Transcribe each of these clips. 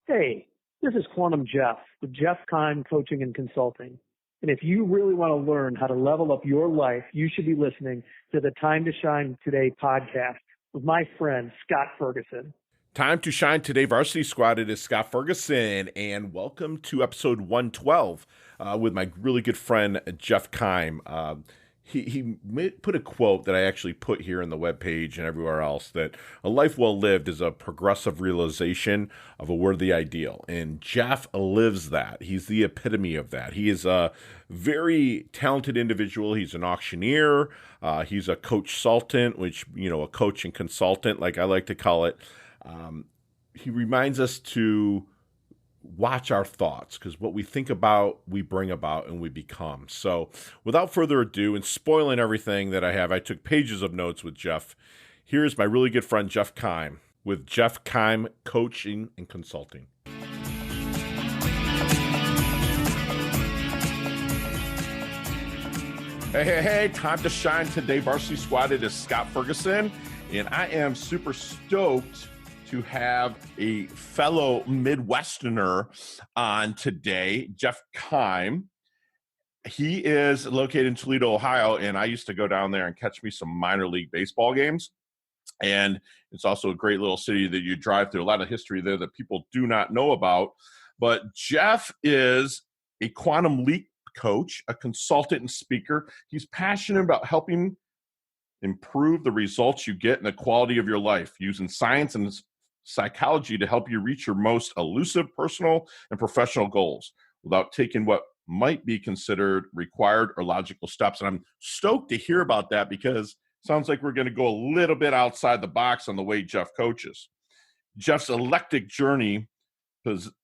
Hey, this is Quantum Jeff with Jeff Keim Coaching and Consulting. And if you really want to learn how to level up your life, you should be listening to the Time to Shine Today podcast with my friend, Scott Ferguson. Time to Shine Today Varsity Squad. It is Scott Ferguson, and welcome to episode 112 with my really good friend, Jeff Keim. He put a quote that I actually put here in the webpage and everywhere else, that a life well lived is a progressive realization of a worthy ideal. And Jeff lives that. He's the epitome of that. He is a very talented individual. He's an auctioneer. He's a coach-sultant, which, a coach and consultant, like I like to call it. He reminds us to watch our thoughts, because what we think about, we bring about and we become. So without further ado, and spoiling everything that I have, I took pages of notes with Jeff. Here's my really good friend, Jeff Keim, with Jeff Keim Coaching and Consulting. Hey, time to shine today, Varsity Squad. It is Scott Ferguson, and I am super stoked to have a fellow Midwesterner on today, Jeff Keim. He is located in Toledo, Ohio, and I used to go down there and catch me some minor league baseball games. And it's also a great little city that you drive through. A lot of history there that people do not know about. But Jeff is a quantum leap coach, a consultant and speaker. He's passionate about helping improve the results you get and the quality of your life using science and psychology to help you reach your most elusive personal and professional goals without taking what might be considered required or logical steps. And I'm stoked to hear about that, because it sounds like we're going to go a little bit outside the box on the way Jeff coaches. Jeff's eclectic journey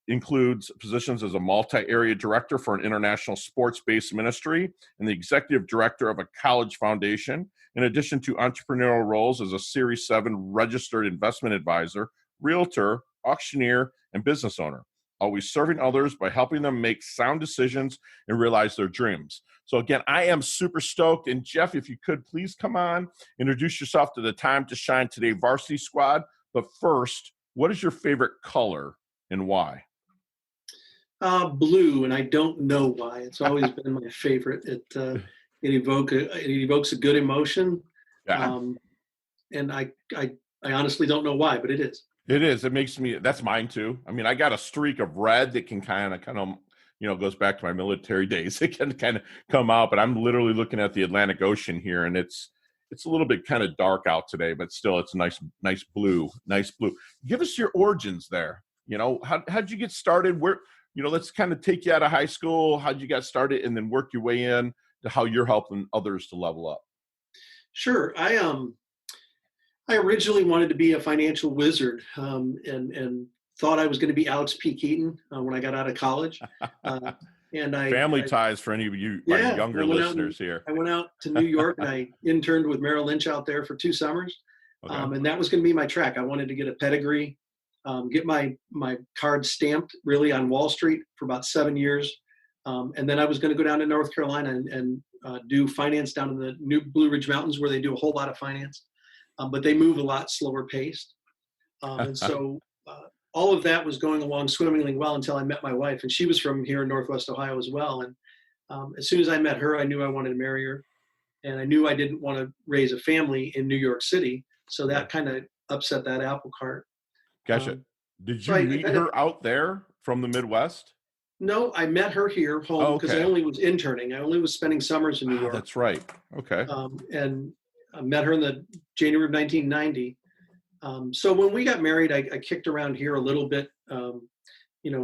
includes positions as a multi-area director for an international sports-based ministry and the executive director of a college foundation, in addition to entrepreneurial roles as a Series 7 registered investment advisor, realtor, auctioneer, and business owner, always serving others by helping them make sound decisions and realize their dreams. So again, I am super stoked. And Jeff, if you could please come on, introduce yourself to the Time to Shine Today Varsity Squad. But first, what is your favorite color and why? Blue, and I don't know why. It's always been my favorite. It evokes a good emotion. Yeah. And I honestly don't know why, but it is. It is. It makes me, that's mine too. I mean, I got a streak of red that can kind of, goes back to my military days. It can kind of come out, but I'm literally looking at the Atlantic Ocean here, and it's a little bit kind of dark out today, but still it's nice blue. Give us your origins there. How'd you get started? Where, let's kind of take you out of high school. How'd you get started, and then work your way in to how you're helping others to level up? Sure. I originally wanted to be a financial wizard, and thought I was going to be Alex P. Keaton when I got out of college. Family ties for any of you younger listeners here. I went out to New York and I interned with Merrill Lynch out there for 2 summers. Okay. And that was going to be my track. I wanted to get a pedigree, get my card stamped really on Wall Street for about 7 years. And then I was going to go down to North Carolina and do finance down in the New Blue Ridge Mountains, where they do a whole lot of finance. But they move a lot slower paced. And so all of that was going along swimmingly well until I met my wife. And she was from here in Northwest Ohio as well. And as soon as I met her, I knew I wanted to marry her. And I knew I didn't want to raise a family in New York City. So that kind of upset that apple cart. Gotcha. Did you meet her out there from the Midwest? No, I met her here home because I only was interning. I only was spending summers in New York. That's right. Okay. And I met her in the January of 1990. So when we got married, I kicked around here a little bit,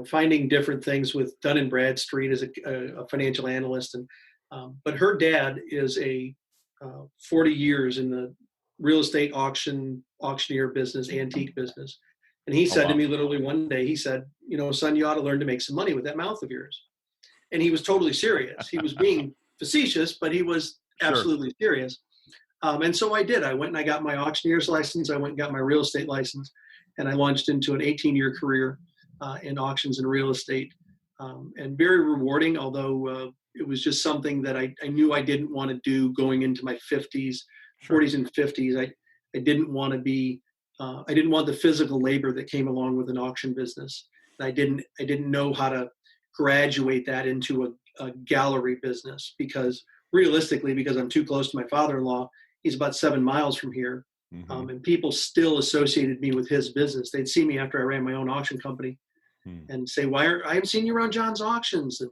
finding different things with Dun & Bradstreet as a financial analyst. But her dad is 40 years in the real estate auctioneer business, antique business. And he said to me literally one day, he said, son, you ought to learn to make some money with that mouth of yours. And he was totally serious. He was being facetious, but he was absolutely serious. And so I did. I went and I got my auctioneer's license. I went and got my real estate license, and I launched into an 18-year career in auctions and real estate, and very rewarding, although it was just something that I knew I didn't want to do going into my 40s and 50s. I didn't want to be, I didn't want the physical labor that came along with an auction business. I didn't know how to graduate that into a gallery business, because realistically, because I'm too close to my father-in-law, he's about 7 miles from here. Mm-hmm. And people still associated me with his business. They'd see me after I ran my own auction company and say, I haven't seen you around John's auctions. And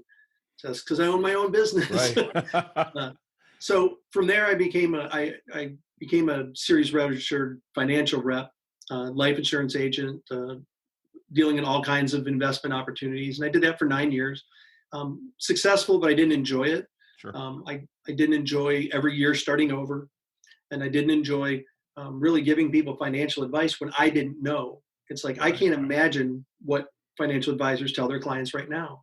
just because I own my own business. Right. So from there, I became a series registered financial rep, life insurance agent, dealing in all kinds of investment opportunities. And I did that for 9 years. Successful, but I didn't enjoy it. Sure. I didn't enjoy every year starting over. And I didn't enjoy really giving people financial advice when I didn't know. It's like, I can't imagine what financial advisors tell their clients right now.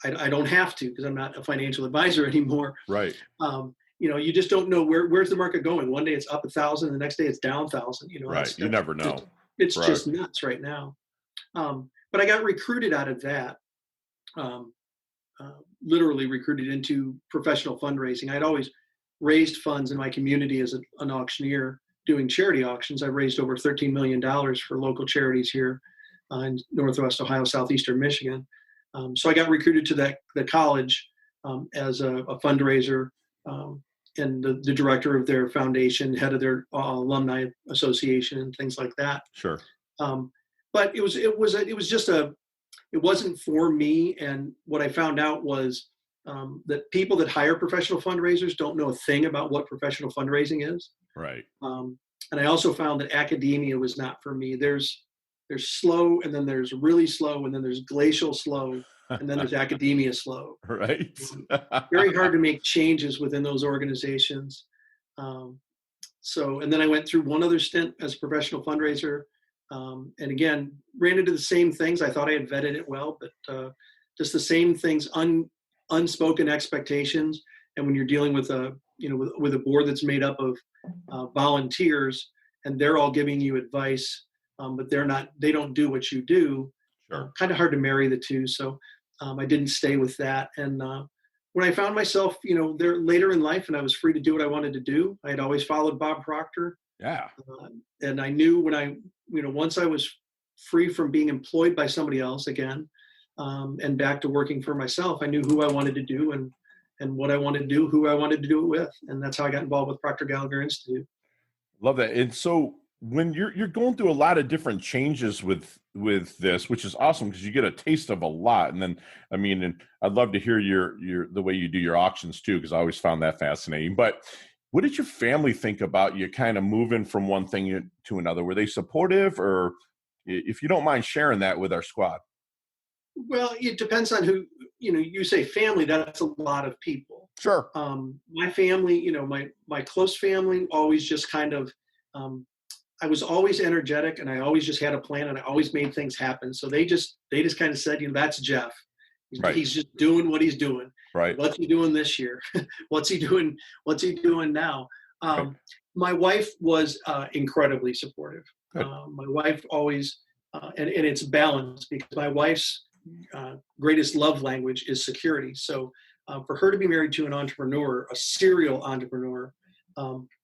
I don't have to, because I'm not a financial advisor anymore. Right. You just don't know where's the market going. One day it's up 1,000, the next day it's down 1,000. Right. You never know. It's just nuts right now. But I got recruited out of that, literally recruited into professional fundraising. I'd always raised funds in my community as an auctioneer doing charity auctions. I've raised over $13 million for local charities here in Northwest Ohio, Southeastern Michigan. So I got recruited to the college as a fundraiser and the director of their foundation, head of their alumni association, and things like that. Sure. But it wasn't for me. And what I found out was that people that hire professional fundraisers don't know a thing about what professional fundraising is. Right. And I also found that academia was not for me. There's slow, and then there's really slow, and then there's glacial slow, and then there's academia slow. Right. Very hard to make changes within those organizations. And then I went through one other stint as a professional fundraiser. And again, ran into the same things. I thought I had vetted it well, but just the same things, unspoken expectations. And when you're dealing with with a board that's made up of volunteers, and they're all giving you advice, but they don't do what you do. Sure. Kind of hard to marry the two. So I didn't stay with that. And when I found myself, there later in life, and I was free to do what I wanted to do, I had always followed Bob Proctor. Yeah. And I knew once I was free from being employed by somebody else again, and back to working for myself, I knew who I wanted to do and what I wanted to do, who I wanted to do it with. And that's how I got involved with Proctor Gallagher Institute. Love that. And so when you're going through a lot of different changes with this, which is awesome because you get a taste of a lot. And then, and I'd love to hear the way you do your auctions too, because I always found that fascinating. But what did your family think about you kind of moving from one thing to another? Were they supportive, or if you don't mind sharing that with our squad? Well, it depends on who, you say family, that's a lot of people. Sure. My family, my close family always just kind of, I was always energetic, and I always just had a plan, and I always made things happen. So they just kind of said, that's Jeff. Right. He's just doing what he's doing. Right. What's he doing this year? What's he doing now? Right. My wife was incredibly supportive. Good. My wife always, and it's balanced, because my wife's greatest love language is security. So for her to be married to an entrepreneur, a serial entrepreneur,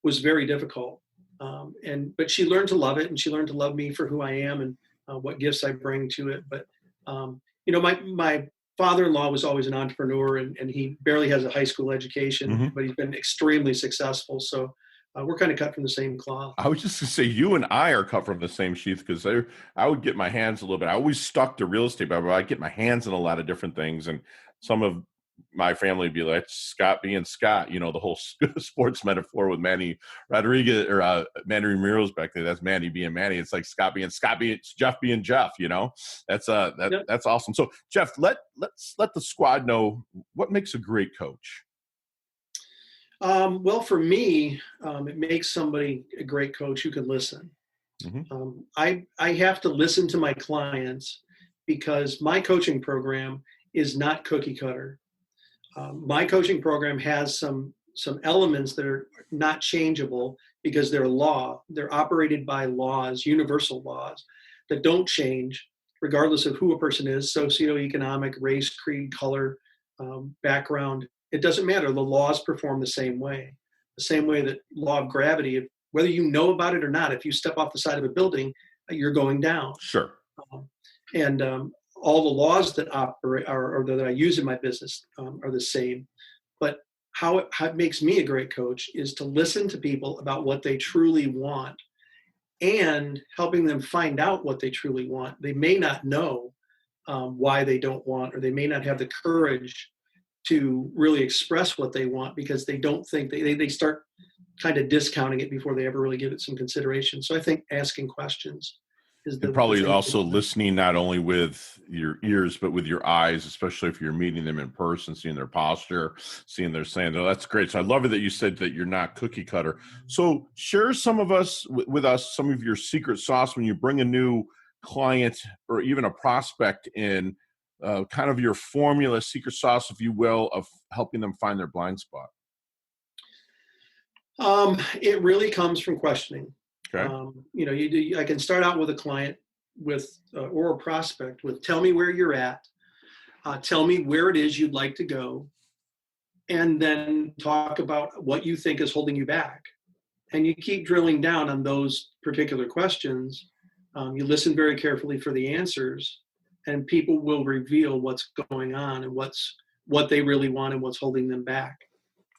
was very difficult. But she learned to love it, and she learned to love me for who I am and what gifts I bring to it. But my father-in-law was always an entrepreneur, and he barely has a high school education, Mm-hmm. but he's been extremely successful. So we're kind of cut from the same cloth. I was just going to say, you and I are cut from the same sheath, because I would get my hands a little bit. I always stuck to real estate, but I get my hands in a lot of different things. And some of my family would be like, Scott being Scott, the whole sports metaphor with Manny Rodriguez or Manny Ramirez back there. That's Manny being Manny. It's like Scott being Jeff being Jeff. That's Yep. That's awesome. So Jeff, let's let the squad know what makes a great coach. Well, for me, it makes somebody a great coach who can listen. Mm-hmm. I have to listen to my clients, because my coaching program is not cookie cutter. My coaching program has some elements that are not changeable, because they're operated by laws, universal laws that don't change regardless of who a person is, socioeconomic, race, creed, color, background. It doesn't matter. The laws perform the same way that law of gravity, whether you know about it or not. If you step off the side of a building, you're going down. Sure. and all the laws that operate or that I use in my business are the same. But how it makes me a great coach is to listen to people about what they truly want and helping them find out what they truly want. They may not know why they don't want, or they may not have the courage to really express what they want because they don't think they start kind of discounting it before they ever really give it some consideration. So I think asking questions is And the probably thing. also listening not only with your ears, but with your eyes, especially if you're meeting them in person, seeing their posture, seeing their saying, oh, that's great. So I love it that you said that you're not cookie cutter. So share some of us with us, some of your secret sauce when you bring a new client or even a prospect in, kind of your formula, secret sauce, if you will, of helping them find their blind spot. It really comes from questioning. Okay. I can start out with a client or a prospect with, tell me where you're at, tell me where it is you'd like to go, and then talk about what you think is holding you back. And you keep drilling down on those particular questions. You listen very carefully for the answers, and people will reveal what's going on and what they really want and what's holding them back.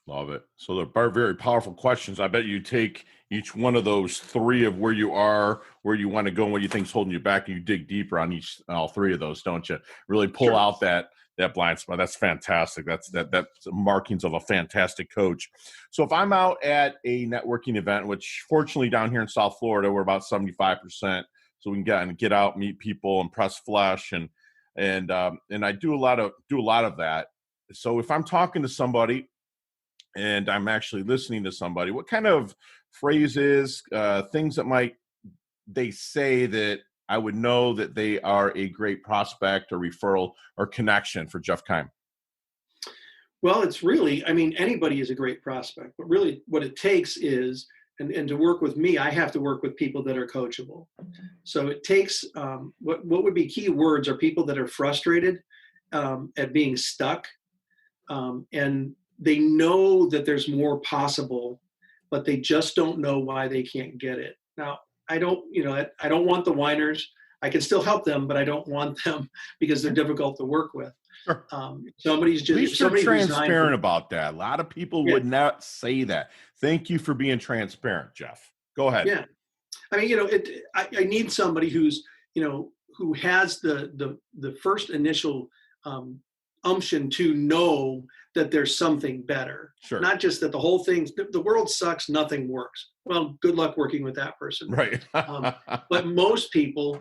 Love it. So they're very powerful questions. I bet you take each one of those three of where you are, where you want to go, and what you think is holding you back, and you dig deeper on all three of those, don't you? Really pull out that blind spot. That's fantastic. That's markings of a fantastic coach. So if I'm out at a networking event, which fortunately down here in South Florida, we're about 75%, so we can get out, meet people, and press flesh, and I do a lot of that. So if I'm talking to somebody and I'm actually listening to somebody, what kind of phrases, things that they say that I would know that they are a great prospect or referral or connection for Jeff Keim? Well, it's really, anybody is a great prospect, but really what it takes is, and to work with me, I have to work with people that are coachable. So it takes, what would be key words are people that are frustrated at being stuck, and they know that there's more possible, but they just don't know why they can't get it. Now, I don't want the whiners. I can still help them, but I don't want them because they're difficult to work with. Sure. Somebody's just, at least you're transparent about that. A lot of people would not say that. Thank you for being transparent, Jeff. Go ahead. Yeah. I need somebody who's, who has the first initial umption to know that there's something better. Sure. Not just that the whole thing, the world sucks, nothing works. Well, good luck working with that person. Right. But most people,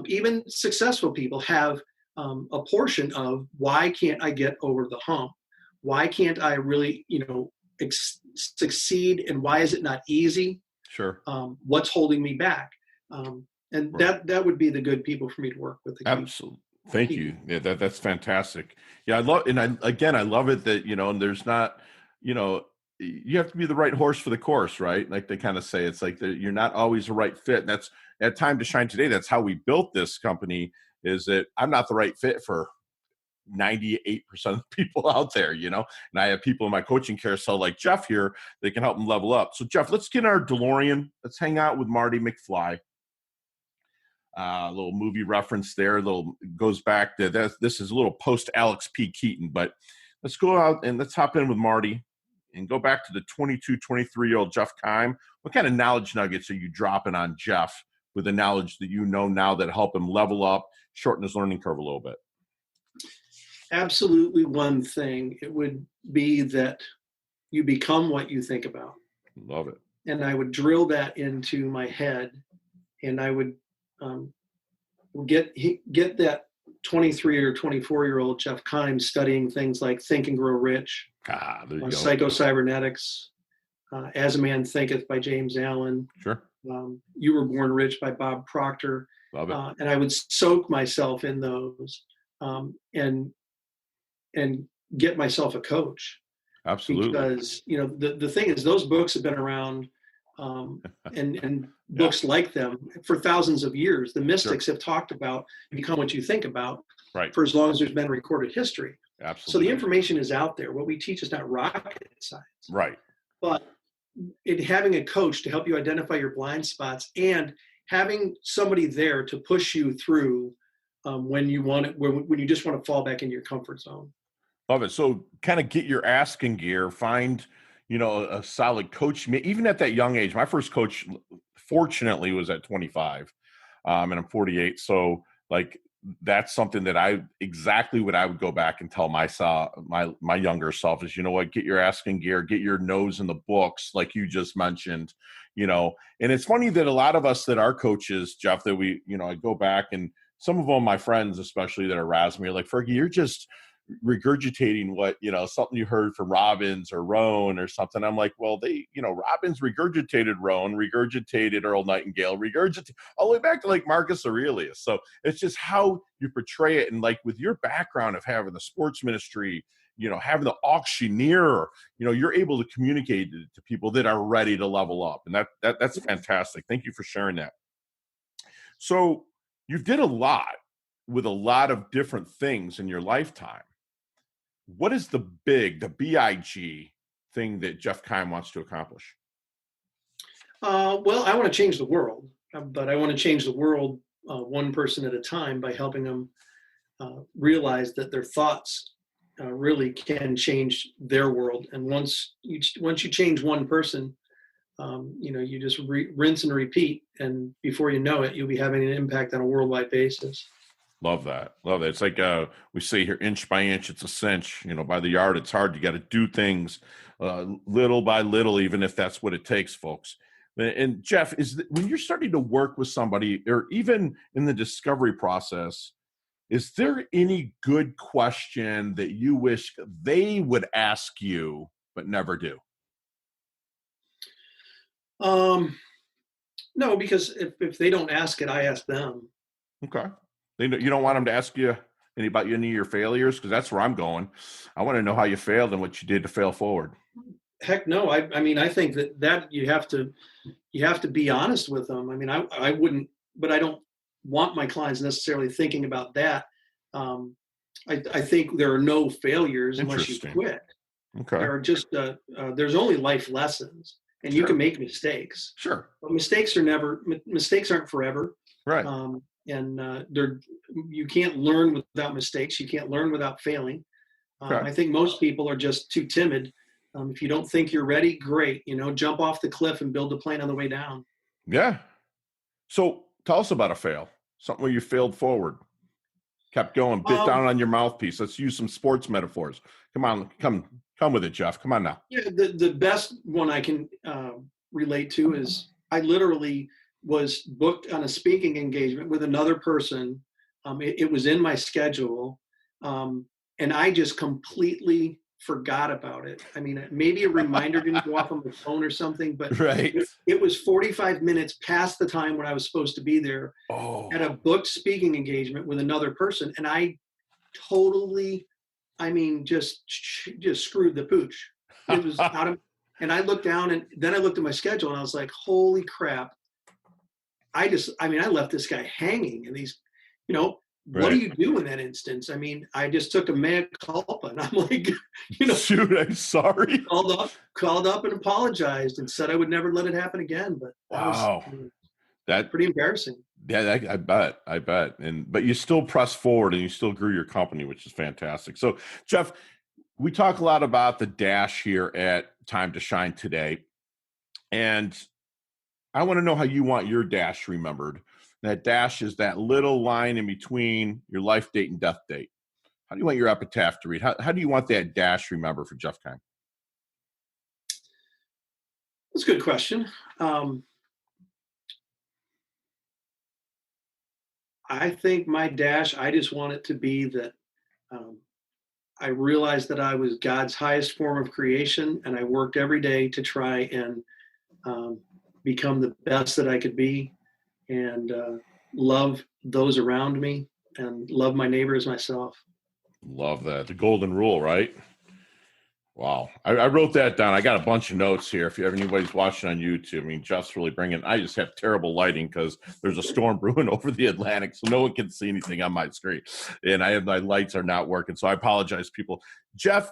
even successful people, have a portion of why can't I get over the hump? Why can't I really, succeed? And why is it not easy? Sure. What's holding me back? And right. that would be the good people for me to work with. Absolutely. Thank you. Yeah, that's fantastic. Yeah, I love it that, and there's not, you have to be the right horse for the course, right? Like they kind of say, it's like you're not always the right fit. And that's at Time to Shine Today. That's how we built this company, is that I'm not the right fit for 98% of the people out there, and I have people in my coaching carousel like Jeff here that can help them level up. So Jeff, let's get in our DeLorean. Let's hang out with Marty McFly. A little movie reference there. Goes back to this is a little post Alex P. Keaton, but let's go out and let's hop in with Marty and go back to the 22, 23-year-old Jeff Keim. What kind of knowledge nuggets are you dropping on Jeff with the knowledge that you know now that help him level up, shorten his learning curve a little bit? Absolutely. One thing, it would be that you become what you think about. Love it. And I would drill that into my head, and I would get that 23 or 24-year-old Jeff Keim studying things like Think and Grow Rich, Psycho-Cybernetics, As a Man Thinketh by James Allen. Sure. You Were Born Rich by Bob Proctor. Love it. And I would soak myself in those and get myself a coach. Absolutely. Because, the thing is, those books have been around and books like them for thousands of years. The mystics have talked about become what you think about for as long as there's been recorded history. Absolutely. So the information is out there. What we teach is not rocket science. Right. But having a coach to help you identify your blind spots and having somebody there to push you through when you want it, when you just want to fall back into your comfort zone. Love it. So kind of get your ass in gear, find, a solid coach. Even at that young age, my first coach, fortunately, was at 25, and I'm 48. So like, that's something that exactly what I would go back and tell myself, my younger self is, get your ass in gear, get your nose in the books, like you just mentioned, and it's funny that a lot of us that are coaches, Jeff, that we, I go back and some of them, my friends, especially that are razzing me, are like, Fergie, you're just regurgitating what, something you heard from Robbins or Rohn or something. I'm like, well, Robbins regurgitated Rohn, regurgitated Earl Nightingale, regurgitated all the way back to like Marcus Aurelius. So it's just how you portray it. And like with your background of having the sports ministry, having the auctioneer, you're able to communicate to people that are ready to level up. And that's fantastic. Thank you for sharing that. So you did a lot with a lot of different things in your lifetime. What is the big thing that Jeff Keim wants to accomplish? Well, I want to change the world, but I want to change the world one person at a time by helping them realize that their thoughts really can change their world. And once you change one person, you just rinse and repeat, and before you know it, you'll be having an impact on a worldwide basis. Love that. Love that. It's like we say here, inch by inch, it's a cinch. By the yard, it's hard. You got to do things little by little, even if that's what it takes, folks. And Jeff, when you're starting to work with somebody, or even in the discovery process, is there any good question that you wish they would ask you but never do? No, because if they don't ask it, I ask them. Okay. You don't want them to ask you any of your failures? Because that's where I'm going. I want to know how you failed and what you did to fail forward. Heck no. I mean, I think that you have to be honest with them. I mean, I wouldn't, but I don't want my clients necessarily thinking about that. I think there are no failures unless you quit. Okay. There are just there's only life lessons, and you can make mistakes. Sure. But mistakes aren't forever. Right. And you can't learn without mistakes. You can't learn without failing. I think most people are just too timid. If you don't think you're ready, great. Jump off the cliff and build a plane on the way down. Yeah. So tell us about a fail. Something where you failed forward, kept going, bit down on your mouthpiece. Let's use some sports metaphors. Come on, come with it, Jeff. Come on now. Yeah, the best one I can relate to is I literally was booked on a speaking engagement with another person. It was in my schedule, and I just completely forgot about it. I mean, maybe a reminder didn't go off on my phone or something, but right. It was 45 minutes past the time when I was supposed to be there at a booked speaking engagement with another person, and I totally, just screwed the pooch. It was out of, and I looked down, and then I looked at my schedule, and I was like, holy crap. I left this guy hanging, and he's, what do you do in that instance? I just took a mea culpa, and I'm like, shoot, I'm sorry. Called up and apologized and said I would never let it happen again. But that's pretty embarrassing. Yeah, I bet. But you still press forward and you still grew your company, which is fantastic. So, Jeff, we talk a lot about the dash here at Time to Shine today, and I want to know how you want your dash remembered. That dash is that little line in between your life date and death date. How do you want your epitaph to read? How do you want that dash remembered for Jeff Keim? That's a good question. I think my dash, I just want it to be that I realized that I was God's highest form of creation, and I worked every day to try and become the best that I could be, and love those around me, and love my neighbor as myself. Love that. The golden rule, right? Wow. I wrote that down. I got a bunch of notes here. If you have anybody's watching on YouTube, Jeff's really bringing, I just have terrible lighting because there's a storm brewing over the Atlantic, so no one can see anything on my screen. And my lights are not working. So I apologize, people. Jeff,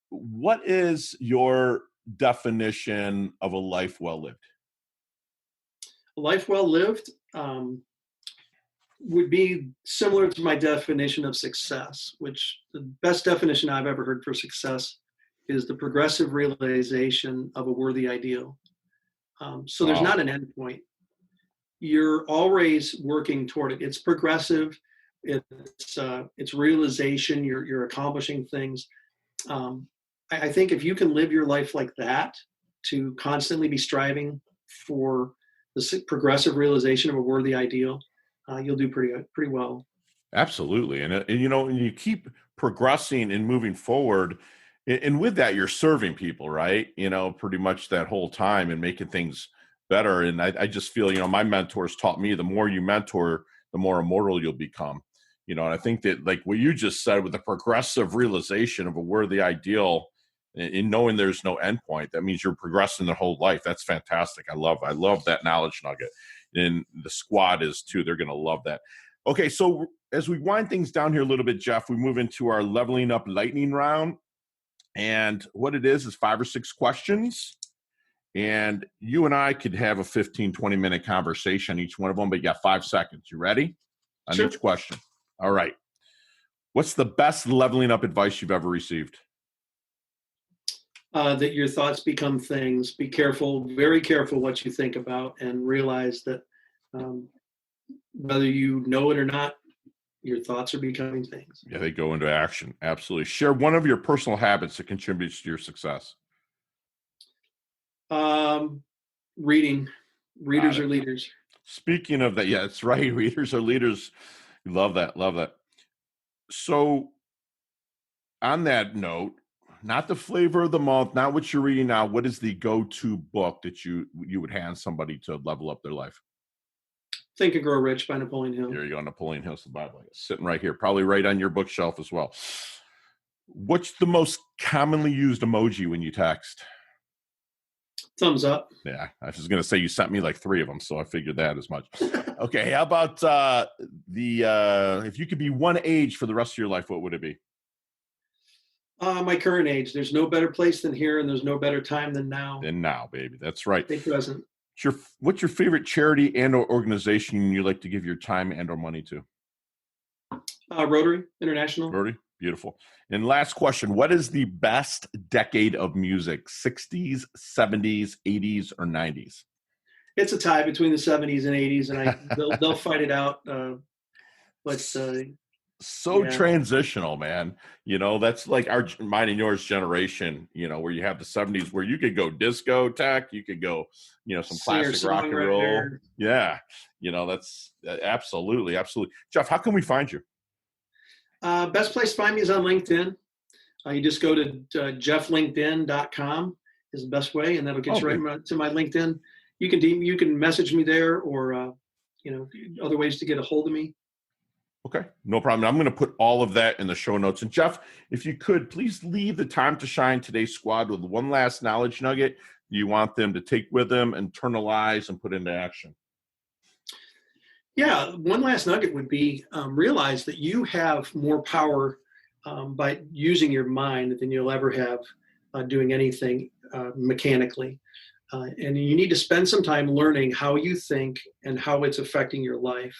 what is your definition of a life well lived? A life well lived, would be similar to my definition of success, which the best definition I've ever heard for success is the progressive realization of a worthy ideal. So there's not an end point. You're always working toward it. It's progressive. It's realization. You're accomplishing things. I think if you can live your life like that, to constantly be striving for the progressive realization of a worthy ideal, you'll do pretty well. Absolutely. And you keep progressing and moving forward. And with that, you're serving people, right? Pretty much that whole time and making things better. And I just feel, my mentors taught me the more you mentor, the more immortal you'll become. And I think that, like what you just said, with the progressive realization of a worthy ideal and knowing there's no end point, that means you're progressing the whole life. That's fantastic. I love that knowledge nugget. And the squad is too. They're going to love that. Okay. So as we wind things down here a little bit, Jeff, we move into our leveling up lightning round. And what it is 5 or 6 questions. And you and I could have a 15, 20-minute conversation on each one of them, but you got 5 seconds. You ready? On Sure. Each question. All right. What's the best leveling up advice you've ever received? That your thoughts become things. Be careful, very careful what you think about, and realize that whether you know it or not, your thoughts are becoming things. Yeah, they go into action. Absolutely. Share one of your personal habits that contributes to your success. Reading. Readers are leaders. Speaking of that, yeah, that's right. Readers are leaders. Love that. Love that. So on that note, not the flavor of the month, not what you're reading now. What is the go-to book that you would hand somebody to level up their life? Think and Grow Rich by Napoleon Hill. There you go, Napoleon Hill's the Bible. Sitting right here, probably right on your bookshelf as well. What's the most commonly used emoji when you text? Thumbs up. Yeah, I was going to say you sent me like 3 of them, so I figured that as much. Okay, how about if you could be one age for the rest of your life, what would it be? My current age. There's no better place than here, and there's no better time than now. Than now, baby. That's right. Stay present. What's your favorite charity and or organization you like to give your time and or money to? Rotary International. Rotary, beautiful. And last question, what is the best decade of music, 60s, 70s, 80s, or 90s? It's a tie between the 70s and 80s, and they'll fight it out. Transitional, man. That's like mine and yours generation, where you have the 70s where you could go disco tech, you could go, some classic rock and roll. Yeah. That's absolutely. Jeff, how can we find you? Best place to find me is on LinkedIn. You just go to jefflinkedin.com is the best way, and that'll get you right to my LinkedIn. You can message me there, or other ways to get a hold of me. Okay, no problem. I'm going to put all of that in the show notes. And Jeff, if you could, please leave the Time to Shine Today squad with one last knowledge nugget you want them to take with them, internalize, and put into action. Yeah, one last nugget would be realize that you have more power by using your mind than you'll ever have doing anything mechanically. And you need to spend some time learning how you think and how it's affecting your life.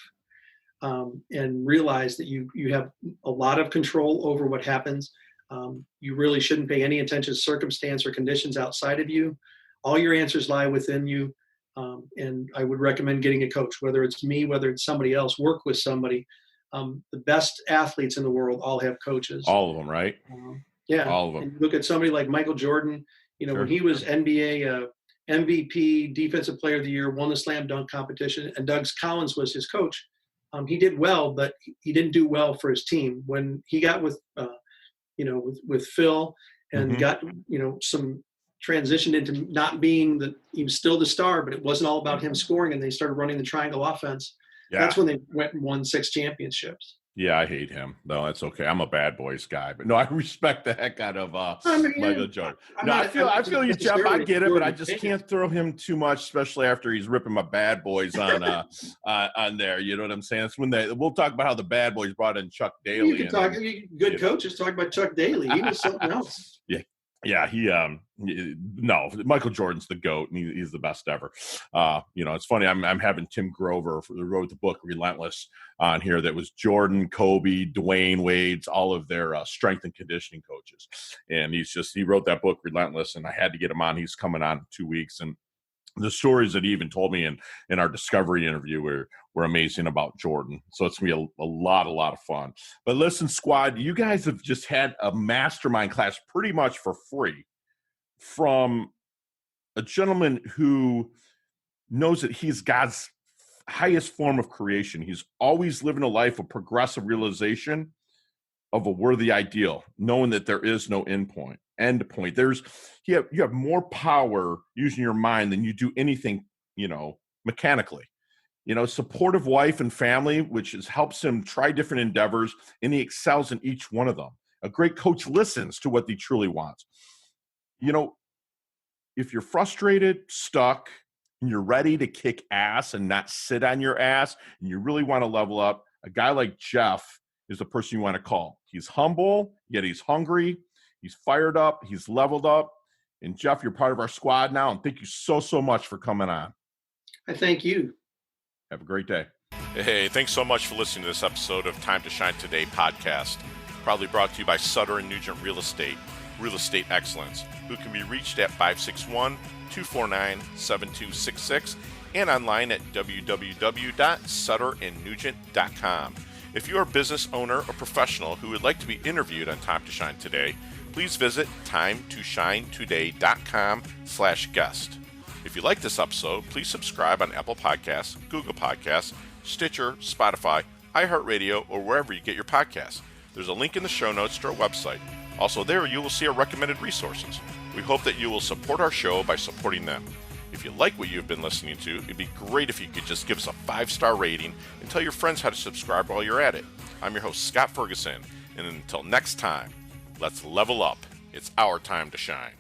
And realize that you have a lot of control over what happens. You really shouldn't pay any attention to circumstance or conditions outside of you. All your answers lie within you. And I would recommend getting a coach, whether it's me, whether it's somebody else. Work with somebody. The best athletes in the world all have coaches. All of them, right? Yeah. All of them. And look at somebody like Michael Jordan. Sure. When he was NBA MVP, Defensive Player of the Year, won the slam dunk competition, and Doug Collins was his coach. He did well, but he didn't do well for his team. When he got with Phil and got, some transitioned into not being he was still the star, but it wasn't all about him scoring, and they started running the triangle offense. Yeah. That's when they went and won 6 championships. Yeah, I hate him. No, that's okay. I'm a bad boys guy, but no, I respect the heck out of Michael Jordan. I feel you, Jeff. I get it, but I just can't throw him too much, especially after he's ripping my bad boys on there. You know what I'm saying? It's when we'll talk about how the bad boys brought in Chuck Daly. You can talk. Good coaches talk about Chuck Daly. He was something else. Yeah, Yeah, no, Michael Jordan's the GOAT, and he's the best ever. It's funny. I'm having Tim Grover, who wrote the book Relentless, on here. That was Jordan, Kobe, Dwayne Wade's, all of their strength and conditioning coaches, and he wrote that book Relentless, and I had to get him on. He's coming on in 2 weeks, and the stories that he even told me in our discovery interview were amazing about Jordan. So it's gonna be a lot of fun. But listen, squad, you guys have just had a mastermind class pretty much for free from a gentleman who knows that he's God's highest form of creation. He's always living a life of progressive realization of a worthy ideal, knowing that there is no end point. You have more power using your mind than you do anything, mechanically. Supportive wife and family, which helps him try different endeavors, and he excels in each one of them. A great coach listens to what he truly wants. If you're frustrated, stuck, and you're ready to kick ass and not sit on your ass, and you really want to level up, a guy like Jeff is the person you want to call. He's humble, yet he's hungry. He's fired up. He's leveled up. And Jeff, you're part of our squad now. And thank you so much for coming on. I thank you. Have a great day. Hey, thanks so much for listening to this episode of Time to Shine Today podcast. Proudly brought to you by Sutter & Nugent Real Estate Excellence, who can be reached at 561-249-7266 and online at www.sutterandnugent.com. If you're a business owner or professional who would like to be interviewed on Time to Shine Today, please visit timetoshinetoday.com/guest. If you like this episode, please subscribe on Apple Podcasts, Google Podcasts, Stitcher, Spotify, iHeartRadio, or wherever you get your podcasts. There's a link in the show notes to our website. Also there, you will see our recommended resources. We hope that you will support our show by supporting them. If you like what you've been listening to, it'd be great if you could just give us a 5-star rating and tell your friends how to subscribe while you're at it. I'm your host, Scott Ferguson, and until next time, let's level up. It's our time to shine.